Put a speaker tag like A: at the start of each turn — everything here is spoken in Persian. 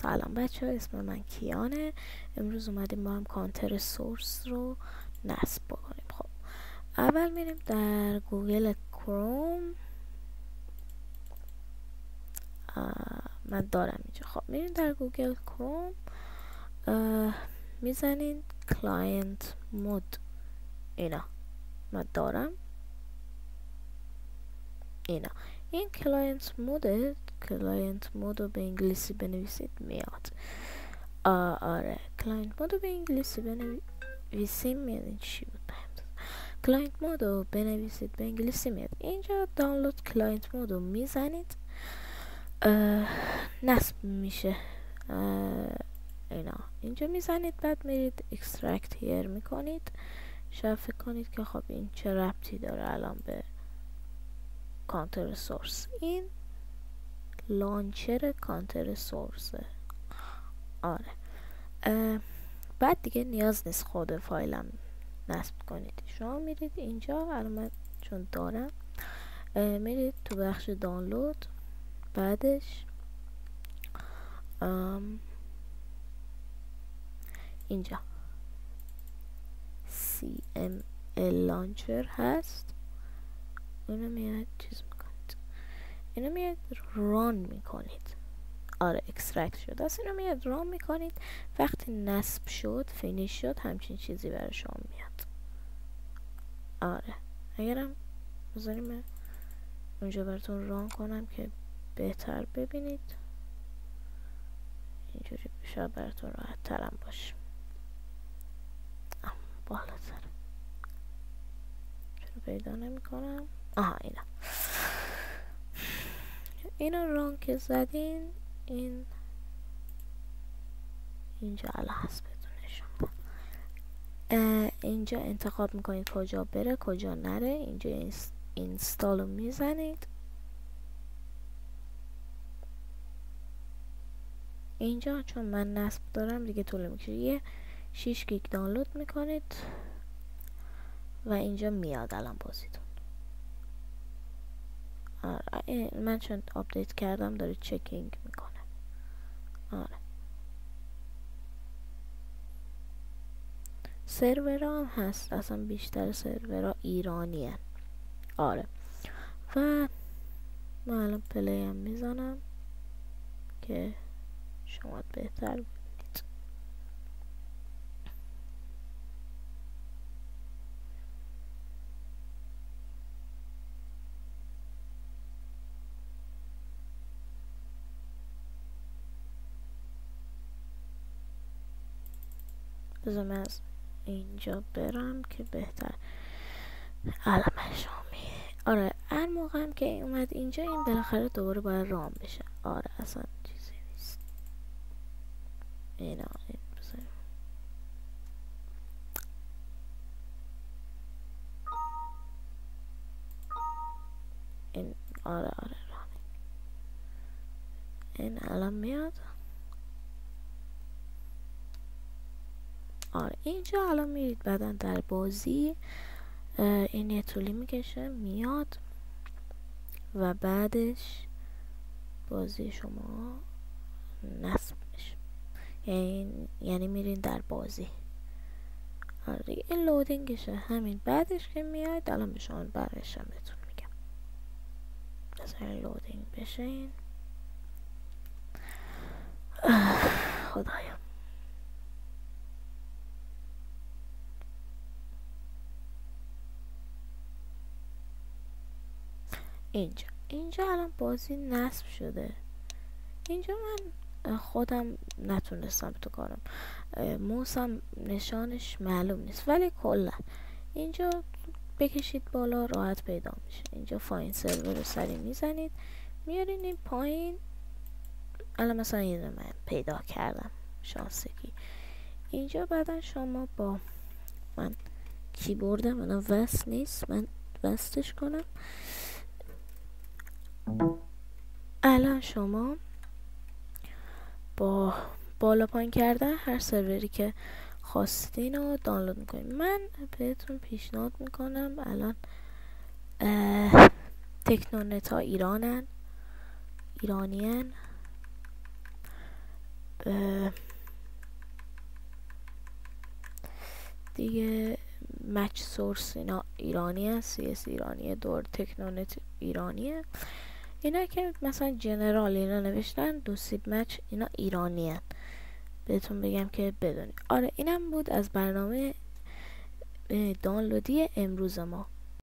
A: سلام بچه ها، اسم من کیانه. امروز اومدیم با هم کانتر سورس رو نصب بکنیم. خب اول میریم در گوگل کروم. من دارم اینجا. خب میریم در گوگل کروم، میزنین کلاینت مود. اینا من دارم اینا. این کلاینت مود رو به انگلیسی بنویسید میاد. آره کلاینت مود رو به انگلیسی بنویسیم میاد. این چی بود؟ کلاینت مود رو بنویسید به انگلیسی میاد. اینجا دانلود کلاینت مود رو میزنید، نصب میشه. اینا اینجا میزنید، بعد میرید اکسترکت هیر میکنید. شاید فکر کنید که خب این چه ربطی داره الان به کانتر سورس. این لانچر کانتر سورسه. آره بعد دیگه نیاز نیست خود فایلم نصب کنید. شما میرید اینجا، الان من چون دارم، میرید تو بخش دانلود، بعدش اینجا CML لانچر هست. اینو میاد چیز میکنید، اینو میاد ران میکنید. آره اکسترکت شد است. اینو میاد ران میکنید. وقتی نصب شد، فینیش شد، همچین چیزی برای شما میاد. آره اگرم بذاریم اونجا براتون ران کنم که بهتر ببینید، اینجوری شاید براتون راحت ترم باشه. بالاتر چرا پیدا نمی کنم؟ آها اینا ران که زدین، اینجا الان هست بهتون. اینجا انتخاب میکنید کجا بره کجا نره. اینجا اینستال رو میزنید. اینجا چون من نصب دارم دیگه طول میکشه، یه 6 گیگ دانلود میکنید و اینجا میاد الان بازیتون. من چون آپدیت کردم داره چکینگ میکنه. آره سرورها هم هست، اصلا بیشتر سرورها ایرانی هست. آره و من الان پلی هم میزنم که شما بهتر ببینید. بذار من از اینجا برم که بهتر علمش آره هر موقع هم که اومد اینجا، این بالاخره دوباره باید رام بشه. آره اصلا چیزی نیست. اینا این آره رام. این الان میاد. آره اینجا الان میرید بعدن در بازی، این یه طولی میکشه میاد و بعدش بازی شما نصب میشه. یعنی میرین در بازی. آره این لودینگشه همین. بعدش که میاد الان به شما برشم بهتون میگم. بذارین لودینگ بشه. این خدایا اینجا الان بازی نصب شده. اینجا من خودم نتونستم تو کارم، موسم نشانش معلوم نیست، ولی کلا اینجا بکشید بالا راحت پیدا میشه. اینجا فاین سرور رو سری میزنید، میارین این پایین. الان مثلا اینو من پیدا کردم شانسکی. اینجا بعدا شما با من کیبوردم الان وصل نیست، من وصلش کنم. الان شما با بالا پایین کردن هر سروری که خواستین رو دانلود میکنید. من بهتون پیشنهاد میکنم الان تکنونت ها ایرانین. دیگه مچ سورس اینا ایرانیه، CS ایرانیه، دور تکنونت ایرانیه. اینا که مثلا جنرال اینا نوشتن، دوسیب مچ اینا ایرانیه، بهتون بگم که بدونی. آره اینم بود از برنامه دانلودی امروز ما.